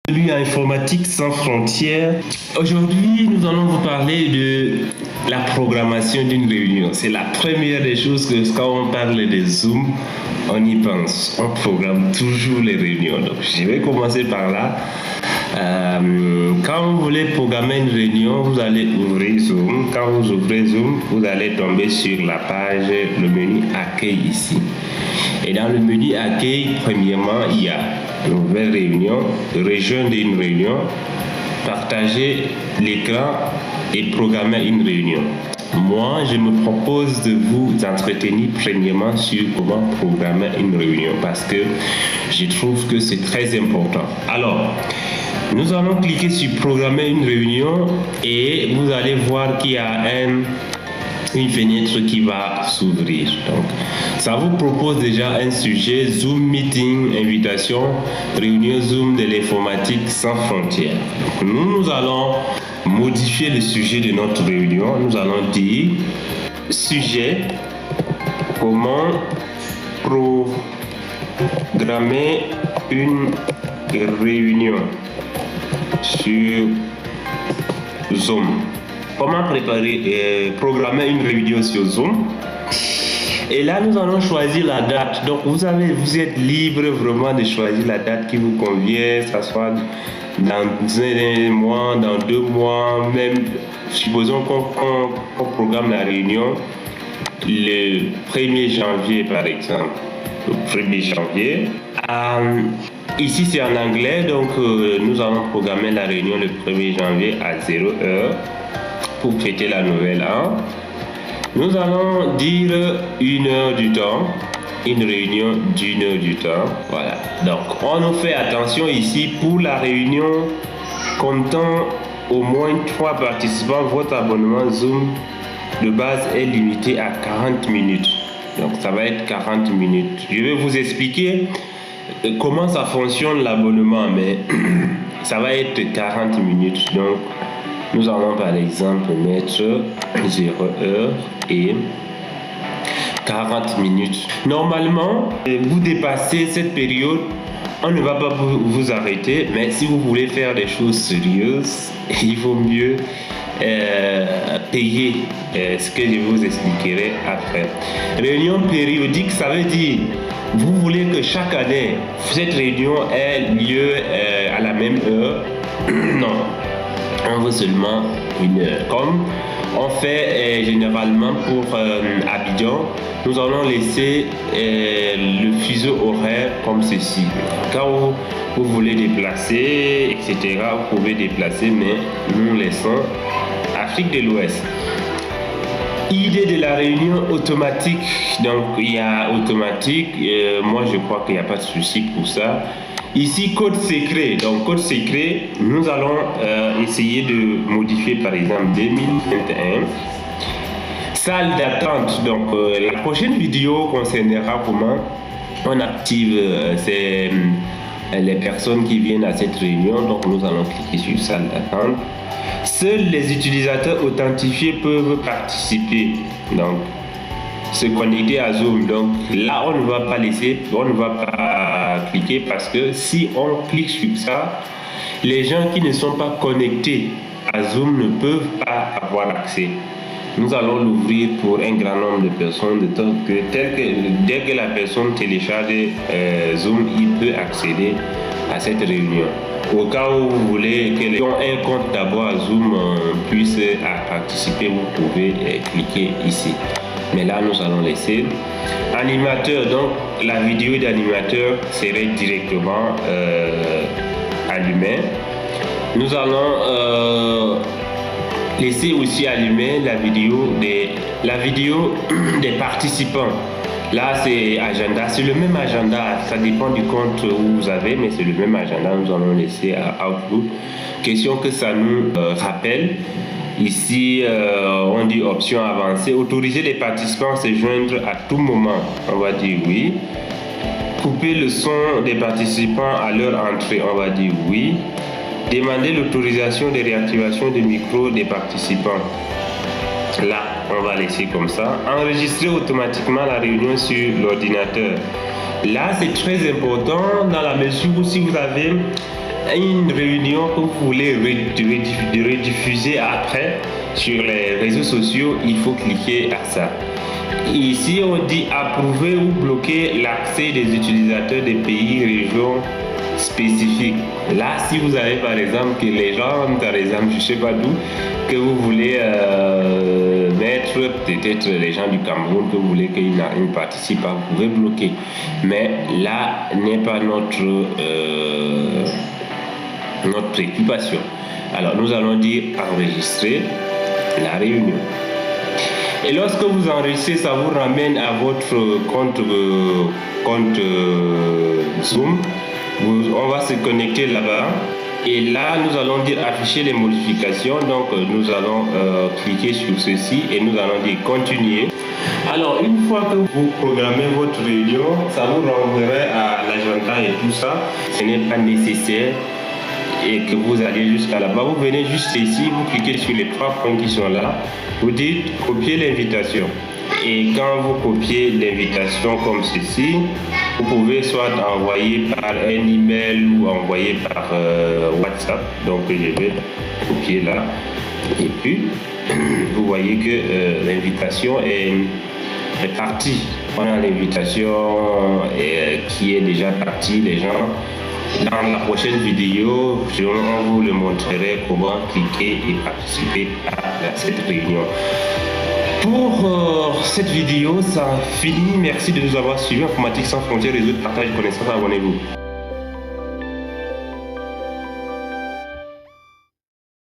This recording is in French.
Bienvenue à Informatique sans frontières. Aujourd'hui, nous allons vous parler de la programmation d'une réunion. C'est la première des choses que quand on parle de Zoom, on y pense. On programme toujours les réunions. Donc, je vais commencer par là. Quand vous voulez programmer une réunion, vous allez ouvrir Zoom. Quand vous ouvrez Zoom, vous allez tomber sur la page, le menu Accueil ici. Et dans le menu Accueil, premièrement, il y a nouvelle réunion, rejoindre une réunion, partager l'écran et programmer une réunion. Moi, je me propose de vous entretenir premièrement sur comment programmer une réunion parce que je trouve que c'est très important. Alors, nous allons cliquer sur programmer une réunion et vous allez voir qu'il y a une fenêtre qui va s'ouvrir. Donc, ça vous propose déjà un sujet Zoom Meeting, invitation, réunion Zoom de l'informatique sans frontières. Nous allons modifier le sujet de notre réunion. Nous allons dire sujet, comment programmer une réunion sur Zoom. Comment programmer une réunion sur Zoom. Et là, nous allons choisir la date. Donc, vous êtes libre vraiment de choisir la date qui vous convient, que ce soit dans un mois, dans 2 mois, même, supposons qu'on programme la réunion le 1er janvier, par exemple. Le 1er janvier. Ici, c'est en anglais, donc nous allons programmer la réunion le 1er janvier à 0h. Pour fêter la nouvelle an. Nous allons dire 1 heure du temps, une réunion d'1 heure du temps. Voilà. Donc, on nous fait attention ici pour la réunion comptant au moins 3 participants. Votre abonnement Zoom de base est limité à 40 minutes. Donc, ça va être 40 minutes. Je vais vous expliquer comment ça fonctionne l'abonnement, mais ça va être 40 minutes. Donc, nous allons par exemple mettre 0 heure et 40 minutes. Normalement, vous dépassez cette période, on ne va pas vous arrêter, mais si vous voulez faire des choses sérieuses, il vaut mieux payer ce que je vous expliquerai après. Réunion périodique, ça veut dire vous voulez que chaque année, cette réunion ait lieu à la même heure. Non. On veut seulement 1 heure. Comme on fait généralement pour Abidjan, nous allons laisser le fuseau horaire comme ceci. Quand vous voulez déplacer, etc., vous pouvez déplacer, mais nous laissons Afrique de l'Ouest. Idée de la réunion automatique. Donc, il y a automatique. Moi, je crois qu'il n'y a pas de souci pour ça. Ici, code secret. Donc, code secret, nous allons essayer de modifier, par exemple, 2021. Salle d'attente. Donc, la prochaine vidéo concernera comment on active les personnes qui viennent à cette réunion. Donc, nous allons cliquer sur salle d'attente. Seuls les utilisateurs authentifiés peuvent participer. Donc, se connecter à Zoom. Donc là, on ne va pas cliquer parce que si on clique sur ça, les gens qui ne sont pas connectés à Zoom ne peuvent pas avoir accès. Nous allons l'ouvrir pour un grand nombre de personnes, dès que la personne télécharge Zoom, il peut accéder à cette réunion. Au cas où vous voulez que les gens aient un compte d'abord à Zoom puissent participer, vous pouvez cliquer ici. Mais là, nous allons laisser animateur. Donc, la vidéo d'animateur serait directement allumée. Nous allons laisser aussi allumer la vidéo des participants. Là, c'est agenda. C'est le même agenda. Ça dépend du compte où vous avez, mais c'est le même agenda. Nous allons laisser à Outlook. Question que ça nous rappelle. Ici, on dit option avancée. Autoriser les participants à se joindre à tout moment. On va dire oui. Couper le son des participants à leur entrée. On va dire oui. Demander l'autorisation de réactivation du micro des participants. Là, on va laisser comme ça. Enregistrer automatiquement la réunion sur l'ordinateur. Là, c'est très important dans la mesure où si vous avez une réunion que vous voulez rediffuser après sur les réseaux sociaux, il faut cliquer à ça. Ici, on dit approuver ou bloquer l'accès des utilisateurs des pays, régions spécifiques. Là, si vous avez par exemple que les gens, par exemple, je ne sais pas d'où, que vous voulez mettre peut-être les gens du Cameroun, que vous voulez qu'ils ne participent pas, vous pouvez bloquer. Mais là n'est pas notre préoccupation. Alors, nous allons dire enregistrer la réunion. Et lorsque vous enregistrez, ça vous ramène à votre compte Zoom. On va se connecter là-bas. Et là, nous allons dire afficher les modifications. Donc, nous allons cliquer sur ceci et nous allons dire continuer. Alors, une fois que vous programmez votre réunion, ça vous renverrait à l'agenda et tout ça. Ce n'est pas nécessaire et que vous allez jusqu'à là-bas. Vous venez juste ici, vous cliquez sur les 3 points qui sont là. Vous dites copier l'invitation. Et quand vous copiez l'invitation comme ceci, vous pouvez soit envoyer par un email ou envoyer par WhatsApp. Donc je vais copier là. Et puis, vous voyez que l'invitation est partie. On a l'invitation qui est déjà partie. Les gens, dans la prochaine vidéo, on vous le montrerai comment cliquer et participer à cette réunion. Pour cette vidéo, ça finit. Merci de nous avoir suivis. Informatique sans frontières, réseau de partage de connaissances. Abonnez-vous.